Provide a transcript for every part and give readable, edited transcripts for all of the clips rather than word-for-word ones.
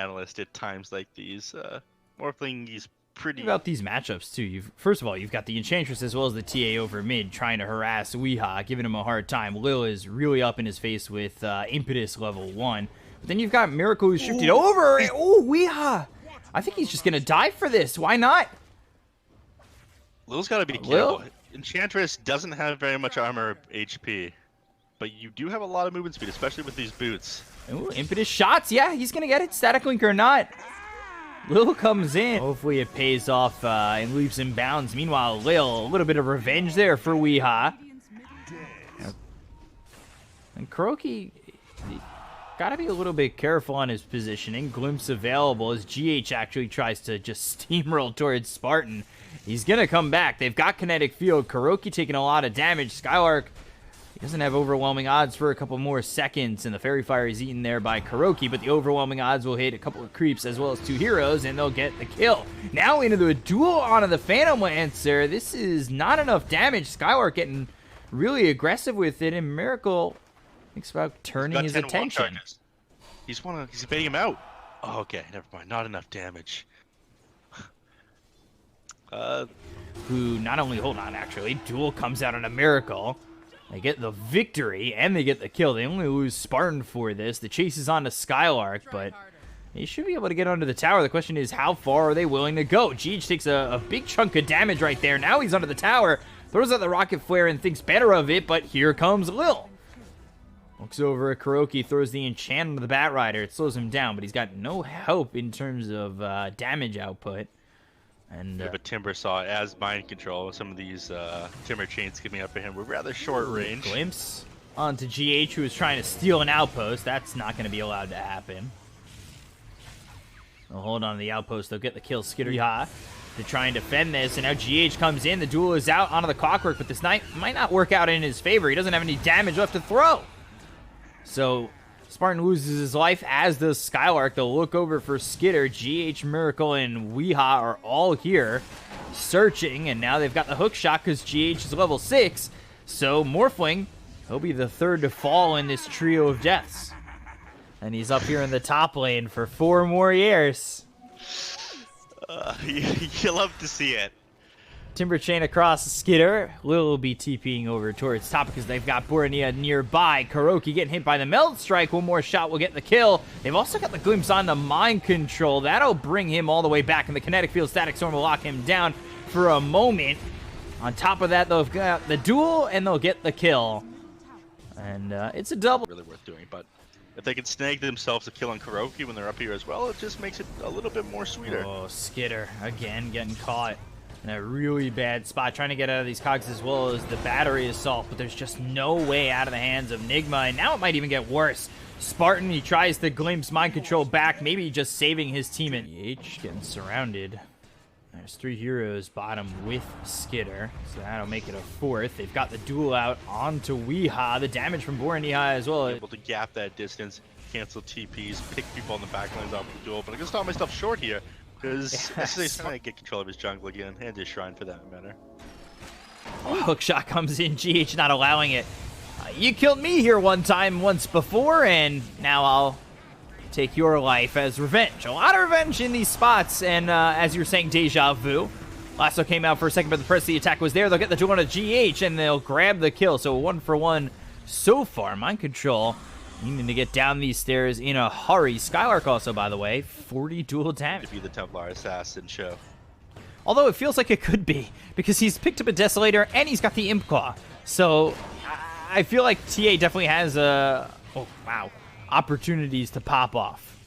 analyst at times like these. Morphling, he's pretty... About these matchups, too. First of all, you've got the Enchantress as well as the TA over mid trying to harass Weehaw, giving him a hard time. Lil is really up in his face with Impetus level 1. But then you've got Miracle who's shifted over. Oh, Weehaw! I think he's just going to die for this. Why not? Lil's got to be careful. Enchantress doesn't have very much armor HP, but you do have a lot of movement speed, especially with these boots. Ooh, Impetus shots. Yeah, he's going to get it. Static Link or not. Lil comes in. Hopefully it pays off in leaps and bounds. Meanwhile, Lil, a little bit of revenge there for Weehaw. And Kuroki, gotta be a little bit careful on his positioning. Glimpse available as GH actually tries to just steamroll towards Spartan. He's gonna come back. They've got kinetic field. Kuroki taking a lot of damage. Skylark, he doesn't have overwhelming odds for a couple more seconds, and the Fairy Fire is eaten there by Kuroki, but the overwhelming odds will hit a couple of creeps as well as 2 heroes, and they'll get the kill. Now into the duel onto the Phantom Lancer. This is not enough damage. Skylark getting really aggressive with it, and Miracle thinks about turning his attention. He's baiting him out. Oh, okay, never mind. Not enough damage. Who not only, hold on, actually, duel comes out on a Miracle. They get the victory, and they get the kill. They only lose Spartan for this. The chase is on to Skylark, but he should be able to get onto the tower. The question is, how far are they willing to go? GH takes a big chunk of damage right there. Now he's under the tower. Throws out the rocket flare and thinks better of it, but here comes Lil. Looks over at Kuroki, throws the enchant onto the Bat Rider. It slows him down, but he's got no help in terms of damage output. And but Timber saw as mind control. Some of these Timber chains coming up at him were rather short range. Glimpse onto GH, who is trying to steal an outpost. That's not going to be allowed to happen. They'll hold on to the outpost. They'll get the kill. Skitter to try and defend this. And now GH comes in. The duel is out onto the Clockwork, but this might not work out in his favor. He doesn't have any damage left to throw. So Spartan loses his life, as does Skylark. They'll look over for Skitter. GH, Miracle, and Weehaw are all here searching, and now they've got the hook shot because GH is level 6. So Morphling, he'll be the third to fall in this trio of deaths. And he's up here in the top lane for 4 more years. You love to see it. Timber chain across Skitter. Lil will be TPing over towards top because they've got Borania nearby. Kuroki getting hit by the Melt Strike. One more shot will get the kill. They've also got the glimpse on the Mind Control. That'll bring him all the way back, and the Kinetic Field Static Storm will lock him down for a moment. On top of that, they've got the duel, and they'll get the kill. And it's a double. Really worth doing, but if they can snag themselves a kill on Kuroki when they're up here as well, it just makes it a little bit more sweeter. Oh, Skitter again getting caught in a really bad spot, trying to get out of these cogs as well as the battery assault, but there's just no way out of the hands of Nigma, and now it might even get worse. Spartan, he tries to glimpse mind control back, maybe just saving his team. And H getting surrounded. There's 3 heroes bottom with Skitter, so that'll make it a 4th. They've got the duel out onto Weehaw. The damage from Borania as well. Able to gap that distance, cancel TPs, pick people on the back lines off the duel, but I can stop myself short here. Because he's trying to get control of his jungle again, and his shrine for that matter. Oh, hook shot comes in, GH not allowing it. You killed me here once before, and now I'll take your life as revenge. A lot of revenge in these spots, and as you were saying, deja vu. Lasso came out for a second, but the press the attack was there. They'll get the duel on a GH, and they'll grab the kill. So 1-for-1 so far. Mind control. Needing to get down these stairs in a hurry. Skylark also, by the way, 40 dual damage. To be the Templar Assassin show. Although it feels like it could be, because he's picked up a Desolator and he's got the Imp Claw. So I feel like TA definitely has opportunities to pop off.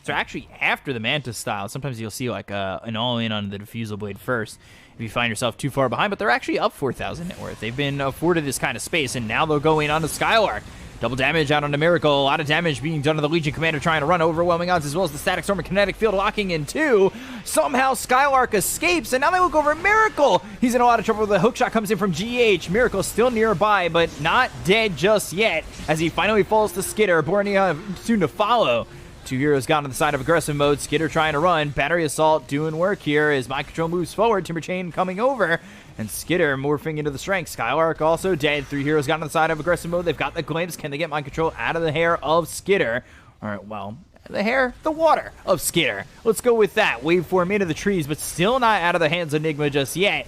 So actually, after the Manta style, sometimes you'll see like an all-in on the Diffusal Blade first if you find yourself too far behind, but they're actually up 4,000 net worth. They've been afforded this kind of space, and now they'll go in on the Skylark. Double damage out on the Miracle. A lot of damage being done to the Legion Commander trying to run. Overwhelming odds as well as the Static Storm and Kinetic Field locking in 2. Somehow Skylark escapes, and now they look over at Miracle. He's in a lot of trouble. The hookshot comes in from GH. Miracle still nearby, but not dead just yet as he finally falls to Skitter. Borania soon to follow. 2 heroes got on the side of aggressive mode. Skitter trying to run. Battery Assault doing work here as Mind Control moves forward. Timber Chain coming over. And Skitter morphing into the strength. Skylark also dead. 3 heroes got on the side of aggressive mode. They've got the glimpse. Can they get Mind Control out of the hair of Skitter? All right, well, the hair, the water of Skitter. Let's go with that. Waveform into the trees, but still not out of the hands of Nigma just yet.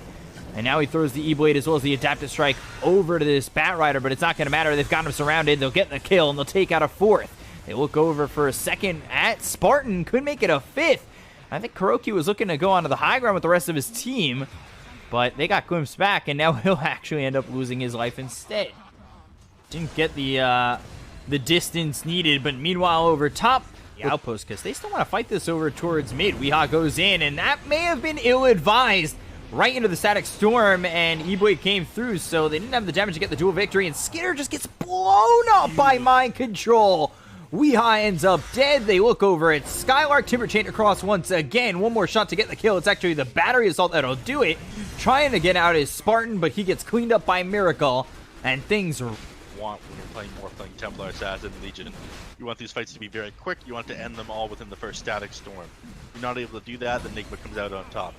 And now he throws the E-Blade as well as the Adaptive Strike over to this Bat Rider, but it's not going to matter. They've got him surrounded. They'll get the kill, and they'll take out a fourth. They look over for a second at Spartan. Could make it a fifth. I think Kuroki was looking to go onto the high ground with the rest of his team, but they got glimpsed back, and now he'll actually end up losing his life instead. Didn't get the distance needed, but meanwhile over top, the outpost, because they still want to fight this over towards mid. Weehaw goes in, and that may have been ill-advised. Right into the Static Storm, and E-Blade came through, so they didn't have the damage to get the dual victory, and Skitter just gets blown up by Mind Control. Weehaw ends up dead. They look over at Skylark, Timber Chain across once again. One more shot to get the kill. It's actually the Battery Assault that'll do it. Trying to get out is Spartan, but he gets cleaned up by Miracle, and things are... When you're playing Templar, Assassin, Legion, you want these fights to be very quick. You want to end them all within the first Static Storm. If you're not able to do that, then Nigma comes out on top.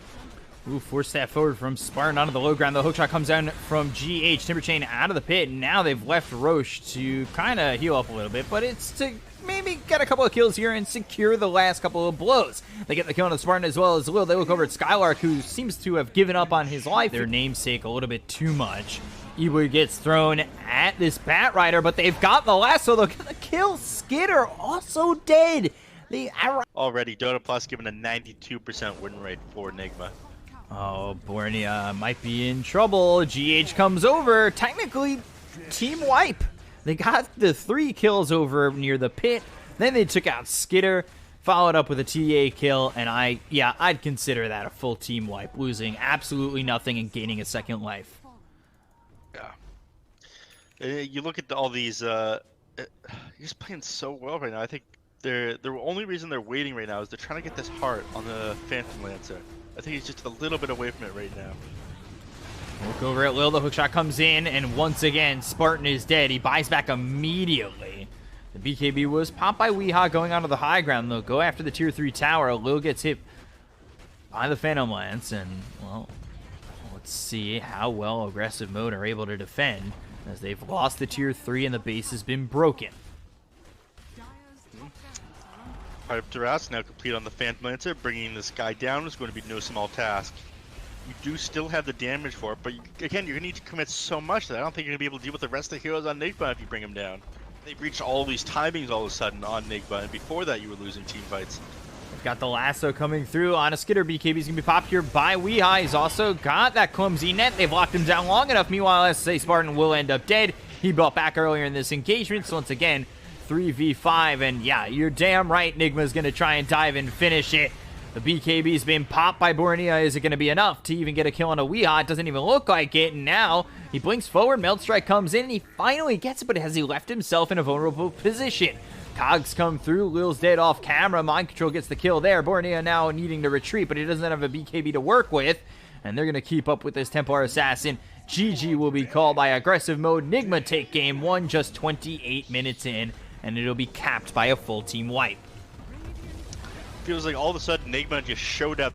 Ooh, force step forward from Spartan onto the low ground. The hookshot comes down from GH. Timber Chain out of the pit. And now they've left Roche to kind of heal up a little bit, but it's to maybe get a couple of kills here and secure the last couple of blows. They get the kill on the Spartan as well as Lil. They look over at Skylark, who seems to have given up on his life. Their namesake a little bit too much. Ewood gets thrown at this Bat Rider, but they've got the lasso. They'll get the kill. Skitter also dead. Already, Dota Plus given a 92% win rate for Nigma. Oh, Bornea might be in trouble. GH comes over. Technically, team wipe. They got the 3 kills over near the pit. Then they took out Skitter, followed up with a TA kill, and I'd consider that a full team wipe, losing absolutely nothing and gaining a second life. Yeah. You look at all these, you're just playing so well right now. I think the only reason they're waiting right now is they're trying to get this heart on the Phantom Lancer. I think he's just a little bit away from it right now. Look over at Lil. The hookshot comes in, and once again, Spartan is dead. He buys back immediately. The BKB was popped by Weehaw going onto the high ground. They'll go after the tier 3 tower. Lil gets hit by the Phantom Lance, and, well, let's see how well Aggressive Mode are able to defend, as they've lost the tier 3 and the base has been broken. Part of Duras now complete on the Phantom Lancer. Bringing this guy down is going to be no small task. You do still have the damage for it, but again, you're going to need to commit so much that I don't think you're going to be able to deal with the rest of the heroes on Nigma if you bring him down. They've reached all these timings all of a sudden on Nigma, and before that you were losing team fights. They've got the lasso coming through on a Skitter. BKB's going to be popped here by Weehaw. He's also got that clumsy net. They've locked him down long enough. Meanwhile, SSA Spartan will end up dead. He brought back earlier in this engagement, so once again, 3v5, and yeah, you're damn right Nigma's going to try and dive and finish it. The BKB's been popped by Bornea. Is it going to be enough to even get a kill on a Weehaw? It doesn't even look like it, and now he blinks forward, Melt Strike comes in, and he finally gets it, but has he left himself in a vulnerable position? Cogs come through, Lil's dead off camera, Mind Control gets the kill there. Bornea now needing to retreat, but he doesn't have a BKB to work with, and they're going to keep up with this Templar Assassin. GG will be called by Aggressive Mode. Nigma take game 1 just 28 minutes in, and it'll be capped by a full team wipe. Feels like all of a sudden Nigma just showed up